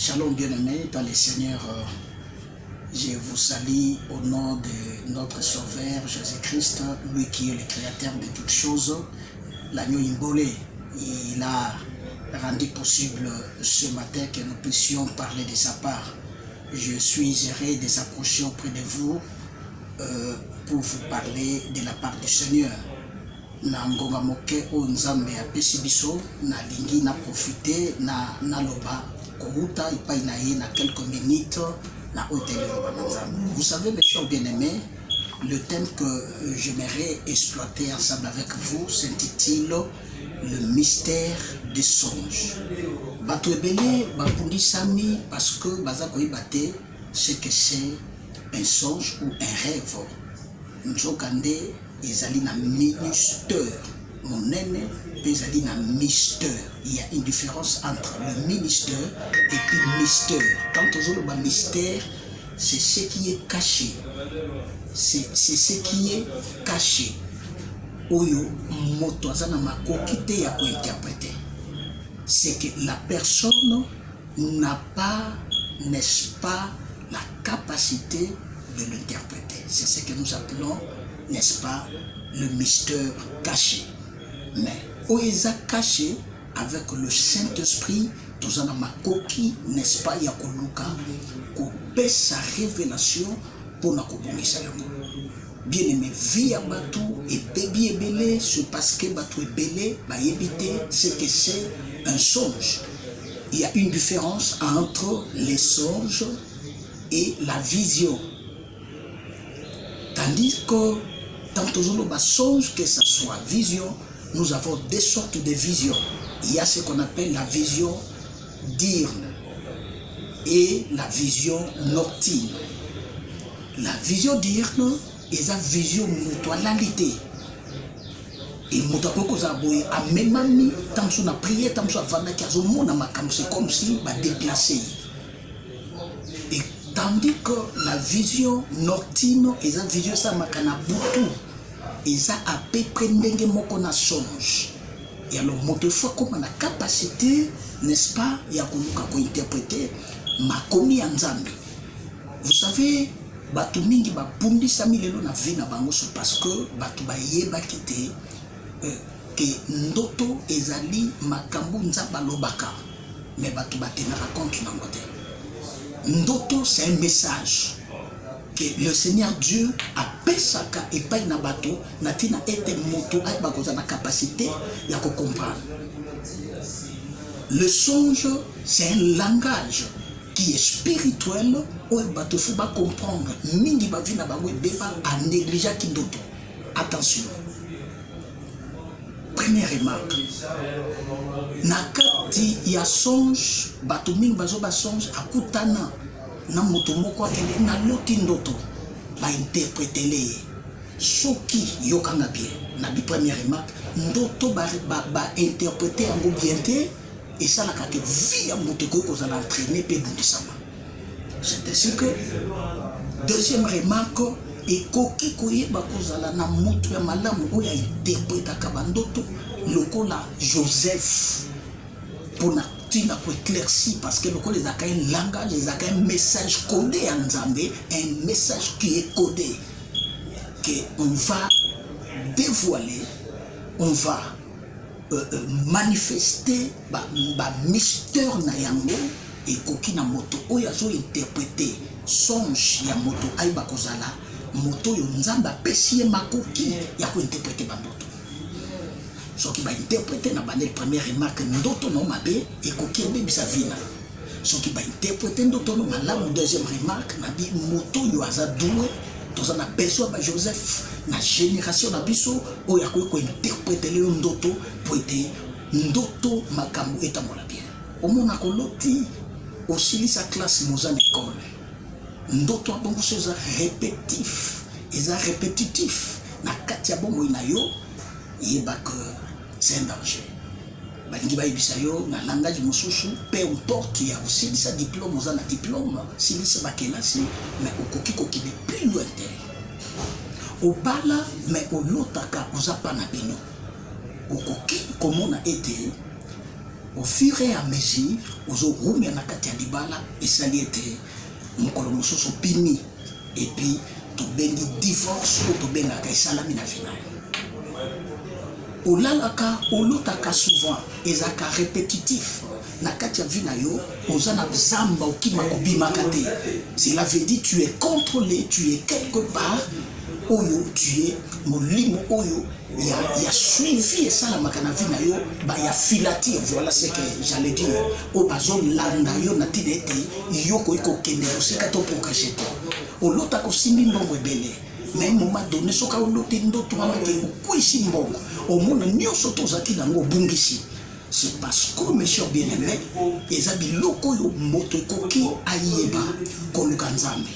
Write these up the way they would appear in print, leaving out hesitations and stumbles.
Shalom bien-aimés dans le Seigneur, je vous salue au nom de notre Sauveur Jésus-Christ, lui qui est le créateur de toutes choses. L'agneau imbolé, il a rendu possible ce matin que nous puissions parler de sa part. Je suis heureux de s'approcher auprès de vous pour vous parler de la part du Seigneur. Na ngonga moke o nzambe apesi biso na lingi na profiter na loba kouta ipai na ye na quelques minutes na hôtel loba nzambe. Vous savez mes chers bien-aimés, le thème que j'aimerais exploiter ensemble avec vous s'intitule le mystère des songes. Bato ebele bapundi sami parce que baza koyebate ce que c'est un songe ou un rêve. Nzokande ezali na ministère monene ezali na mystère. Il y a une différence entre le ministère et puis mystère. Quand on parle de mystère, c'est ce qui est caché, c'est ce qui est caché oyo moto azana makoki te ya interpréter. C'est que la personne n'a pas, n'est-ce pas, la capacité de l'interpréter. C'est ce que nous appelons, n'est-ce pas, le mystère caché. Mais oeza caché avec le Saint-Esprit, tous en makoki, n'est-ce pas, yakoluka, ko sa révélation pour na kobongisa yango. Bien aimé, vie à batou et baby ebele, c'est parce que batou ebele, ba yebite, c'est que c'est un songe. Il y a une différence entre les songes et la vision. Tandis que dans toujours le songe, que ce soit vision, nous avons deux sortes de visions. Il y a ce qu'on appelle la vision diurne et la vision nocturne. La vision diurne est la vision mutualité. Et mutualité a même mis tant que a prié, tant que a vendu, c'est comme si va déplacer. Et tandis que la vision nocturne est la vision ça makana butu. Et ça a peu près n'engue moko na songe. Et alors motefois comme on a capacité, n'est-ce pas, il y a qu'on interpréter ma komi nzambe. Vous savez, batu mingi ba pundi sami lelo na vie na bango parce que batu ba yeba kité que ndoto ezali makambu nzamba lobaka, mais batu ba te na raconte na ngote. Ndoto c'est un message que le Seigneur Dieu a pesaka et pas na bato na tina ete moto ay bakoza na capacité ya ko comprendre. Le songe c'est un langage qui est spirituel où bato faut pas comprendre mingi ba vi na bango beba a négliger ki ndoto. Attention. Première remarque. Nakati ya songe bato mingi bazo ba songe akutana na moto moko akende na loti ndoto ba interpréter les soki yokanga bien na bi première remarque ndoto ba interpréter en bien te et ça la kate vie moto ko za l'entraîner pe bundisama. C'est ainsi que deuxième remarque et koki koyeba kozala na moto ya malamu oya interpréter ka bandoto lokola Joseph pour na tina pour éclaircir parce que le les a un langage, les a un message codé en Zambé, un message qui est codé que on va dévoiler, on va manifester ba mystère na yango et koki na moto oyazo interpréter songe ya moto aiba kozala moto yo nzamba pesie makoki ya ko interpréter bandoto. Ce qui va interpréter dans la première remarque ndoto no mabe et koki ebe sa vina. Ce qui va interpréter ndoto no malamu deuxième remarque na bi moto yo azadoué tous en aperçoit ba Joseph na génération na biso o ya ko interpréter le ndoto pour être ndoto makambo etamola bien. Au mona koloti aussi sa classe nous en école. Ndoto abongo c'est répétitif, et répétitif na katia bongo inayo yeba que c'est un danger. Balingi ba ibisayo na langage mosusu peu importe ya aussi sa diplôme aux ana diplôme si lisa bakelasi mais okoki koki de plus lointain. Au bala mais au lotaka oza pa na bino. Okoki comment a été au fur et à mesure ozorumia na kati ya libala esali ete mokolo mosusu pini et puis tobengi divorce to tobengaka esalami na vie na yo. Olalaka olotaka souvent ezaka répétitif na kati ya vie na yo oza na zamba okima kobimaka te. Cela veut dire tu es contrôlé, tu es quelque part oyo tu es molimo oyo ya suivi esalamaka na vie na yo ba ya filature. Voilà ce que j'allais dire. O bazo landa yo na tina ete yo koyi kokende osika to progresser to olota kosimbi mbongo ebele mais moment donné soka olote ndoto wana ke okwisi mbongo omona nyonso tozaki nango obungisi. C'est parce que mes chers bien-aimés eza biloko oyo moto ekoki ayeba koluka nzambe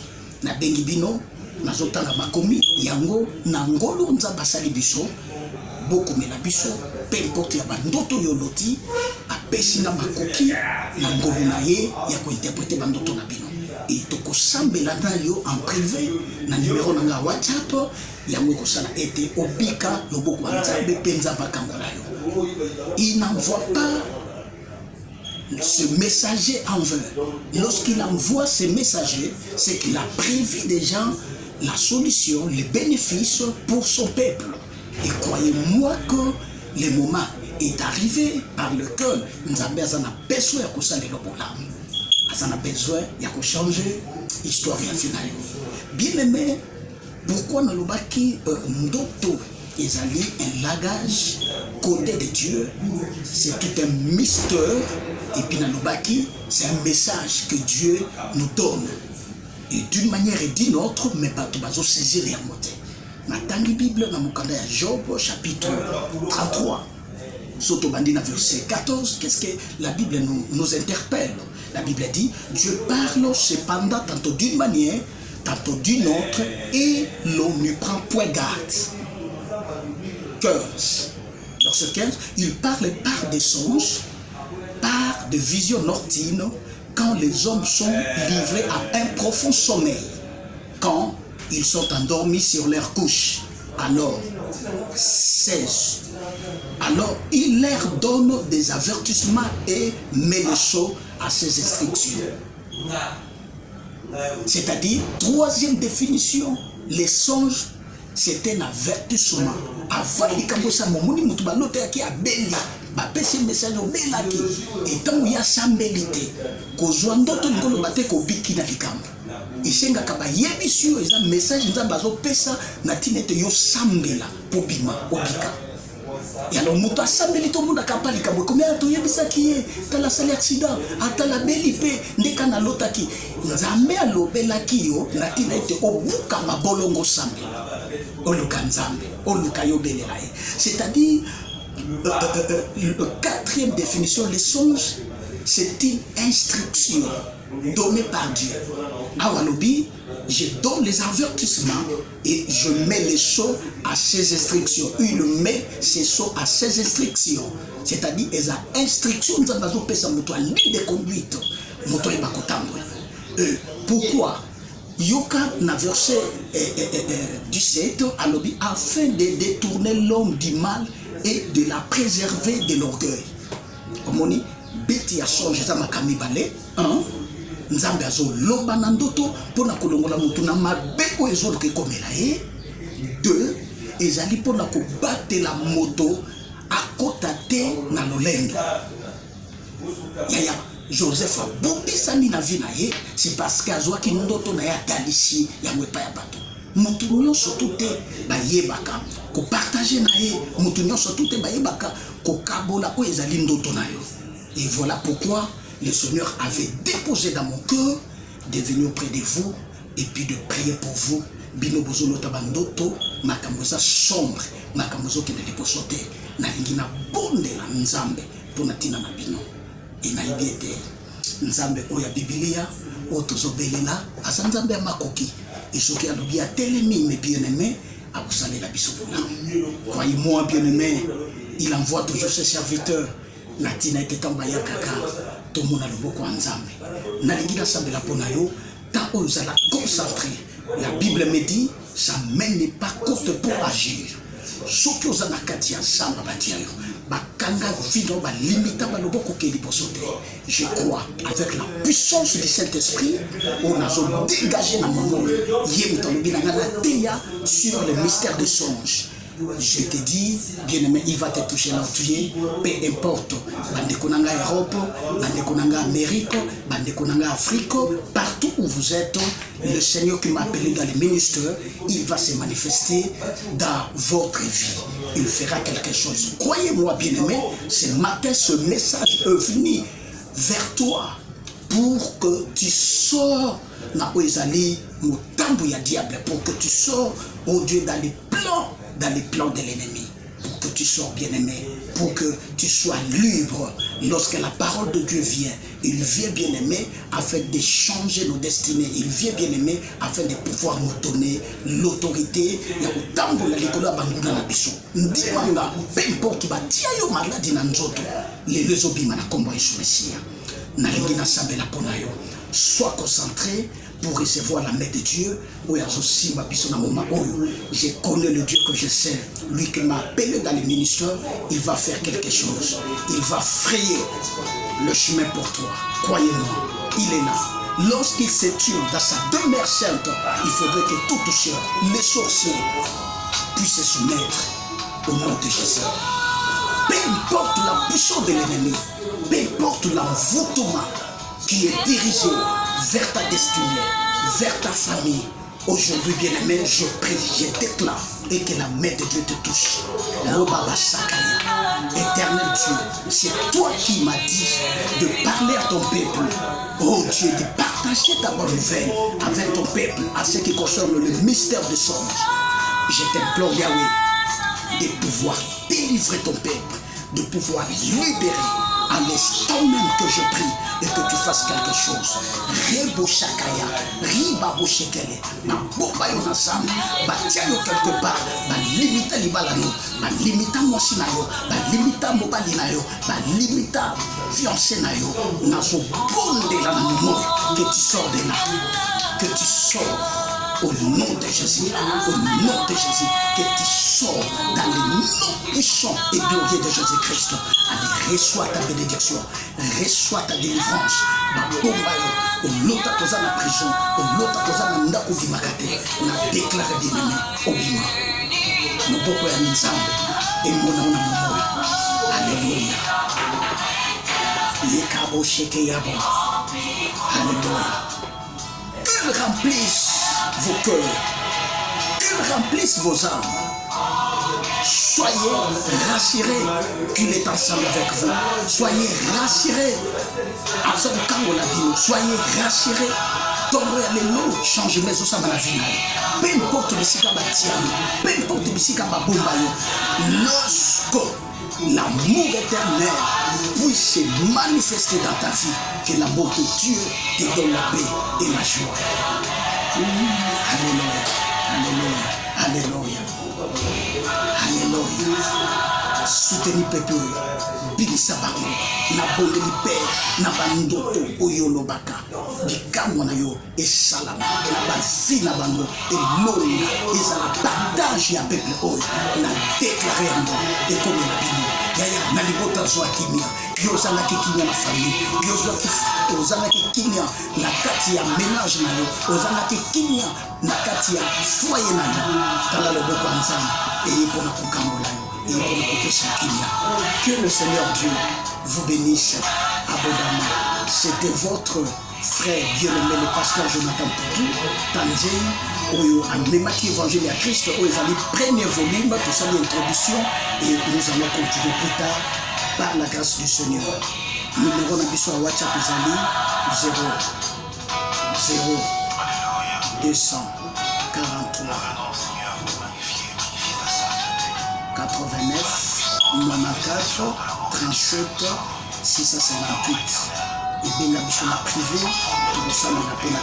na bengi bino nazotanga makomi yango na ngolo nzambe asali biso bokomela biso pe importe ya bandoto yo loti apesi na makoki na ngolo na ye ya kointerprete bandoto na bino et tokosambela na yo en privé na numéro na nga WhatsApp yango ekosala ete obika loboko ya nzambe mpe nzambe akangola yo. Il n'envoie pas ce messager en vain. Lorsqu'il envoie ce messager, c'est qu'il a prévu déjà la solution, les bénéfices pour son peuple. Et croyez-moi que le moment est arrivé par lequel Nzambe a besoin de changer l'histoire de finale. Bien aimé, pourquoi nous avons dit Ndoto ezali un langage côté de Dieu, c'est tout un mystère. Et puis Nalobaki, c'est un message que Dieu nous donne. Et d'une manière et d'une autre, mais pas tout bazo saisir les mots. Dans la Bible, dans le Job, chapitre 33, Sotobandina verset 14, qu'est-ce que la Bible nous interpelle? La Bible dit, Dieu parle cependant tantôt d'une manière, tantôt d'une autre, et l'on ne prend point garde. 15. Verset 15, il parle par des songes, par des visions nocturnes, quand les hommes sont livrés à un profond sommeil, quand ils sont endormis sur leur couche. Alors, 16. Alors, il leur donne des avertissements et met le sceau à ses instructions. C'est-à-dire, troisième définition, les songes, c'est un avertissement. Avant likambosa momoni mutu balote yaki abeli bapesi message obelaki etango ya sambelite kozwa ndoto ngolo bate ko biki na likambo isengaka bayebisi yo eza message nzambe azopesa na tinete yo sambela pobima obika. Et alors mutu asambeli to munda kapa likambo komia to yebisaki ye tala sali accident atala belipe ndeka na lotaki nzambe alobelaki yo na tinete obuka mabolongo sambela oluka nzambe oluka yobelela ye. C'est-à-dire quatrième définition, les songes, c'est une instruction donnée par Dieu. Awalobi, je donne les avertissements et je mets les sceaux à ses instructions. Il met ses sceaux à ses instructions. C'est-à-dire, les instructions, nous avons fait ça, nous avons ligne de conduite. Nous avons pourquoi? Yoka na verset 17, alobi, afin de détourner l'homme du mal et de la préserver de l'orgueil. Omoni, beti ya songe za makami bale, nzambe azo loba na ndoto pona kolongola mutu na mabeko ezolo ke komela ye. 2, ezali pona ko batela moto akota te na lolendo. Yaya Joseph a bobisani na vie na ye, c'est parce qu'azwaki ndoto na ya talisi ya mwepa ya bato. Mutu nyonso tute bayebaka ko partager na ye, mutu nyonso tute bayebaka ko kabola ko ezali ndoto na yo. Et voilà pourquoi le Seigneur avait déposé dans mon cœur de venir auprès de vous et puis de prier pour vous. Bino bozolo tabandoto makamboza sombre, makambozo ke de liposote na lingina bonde la nzambe pona tina na bino. Et na ibete nzambe oya Biblia otozobelela asa nzambe ya makoki esoki alobi ya telemi mes bien-aimés à vous saler la bisopona. Croyez-moi bien-aimés, il envoie toujours ses serviteurs. Natina ete tamba ya kaka tomona loboko wa nzambe na lingina sambela pona yo ta ozala concentré. La Bible me dit sa main n'est pas courte pour agir. Soki ozana kati ya samba batia yo Je crois, avec la puissance du Saint-Esprit, on a dégagé la maman sur le mystère des songes. Je te dis, bien-aimé, il va te toucher là où tu es, peu importe. Bandekonanga Europe, Bandekonanga Amérique, Bandekonanga Afrique, partout où vous êtes, le Seigneur qui m'a appelé dans les ministères, il va se manifester dans votre vie. Il fera quelque chose. Croyez-moi, bien-aimé, ce matin, ce message est venu vers toi pour que tu sors dans le diable, pour que tu sors, oh Dieu, dans les plans de l'ennemi, pour que tu sois bien-aimé, pour que tu sois libre. Lorsque la parole de Dieu vient, il vient bien-aimé afin de changer nos destinées, il vient bien-aimé afin de pouvoir nous donner l'autorité. Il y a autant de l'école à Bangouna na biso. Ndimanga, peu importe qui va tia yo maladi na nzoto, les obima na kombo Yesu Messia. Na lingi na sambela pona yo. Sois concentré pour recevoir la main de Dieu. Je connais le Dieu que je sais. Lui qui m'a appelé dans les ministères, il va faire quelque chose. Il va frayer le chemin pour toi. Croyez-moi, il est là. Lorsqu'il se tue dans sa demeure sainte, il faudrait que tout toucheur, les sorciers, puissent se soumettre au nom de Jésus. Peu importe la puissance de l'ennemi, peu importe l'envoûtement qui est dirigé vers ta destinée, vers ta famille. Aujourd'hui, bien-aimé, je prie, je déclare et que la main de Dieu te touche. Éternel Dieu, c'est toi qui m'as dit de parler à ton peuple. Oh Dieu, de partager ta bonne nouvelle avec ton peuple à ce qui concerne le mystère des songes. Je t'implore, Yahweh, de pouvoir délivrer ton peuple, de pouvoir libérer à l'instant même que je prie et que tu fasses quelque chose. Rebo Shakaya, Ribabo Shekele, ma bomba yo ensemble, batia yo quelque part, ba limita libalano, ba limita mosinayo, ba limita mobalinayo, ba limita fiancé nayo, na so bonde la mémoire, que tu sors de là, que tu sors. Au nom de Jésus, que tu sors dans le nom puissant et glorieux de Jésus-Christ. Allez, reçois ta bénédiction, reçois ta délivrance. Au lota koza na prison, au lota koza na ndako bimakate, na déclaré bien-aimé, obima. Moboko ya nzambe, et mona ona momoya. Alléluia. Lekabo sheke yabo. Alléluia. Qu'il remplisse vos cœurs, qu'il remplisse vos âmes. Soyez rassurés qu'il est ensemble avec vous. Soyez rassurés. Soyez rassurés. Changez mes os à la vie. Peu importe le sika batiano, peu importe le sika babombayo. Lorsque l'amour éternel puisse se manifester dans ta vie, que l'amour de Dieu te donne la paix et la joie. Alléluia, Alléluia, Alléluia, Alléluia. Soutenez peuple, bilisa bango, na bondeli père, na bandoto oyolo baka, bikamwa na yo esalama, na bavi na bango elonga, ezala partage ya peuple oyo, na déclaré yango, ekomi na bino, yaya na libota zwa kimia, yo ozalaki kimia na famille, yo ozalaki kimia na kati ya ménage na yo, ozalaki kimia na kati ya foyer na yo, tala loboko ya nzambe, eyepona kokambola yo. Que le Seigneur Dieu vous bénisse abondamment. C'était votre frère bien-aimé, le pasteur Jonathan Poutou, Tanzé, Oyo, Amemaki Évangile à Christ, Oyo, le premier volume, tout ça, l'introduction, et nous allons continuer plus tard par la grâce du Seigneur. Numéro d'ambition à WhatsApp, 0 243 89 94 37 658 et bien la mission privée pour nous sommes la peine à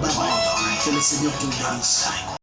Bye bye, que le Seigneur te bénisse.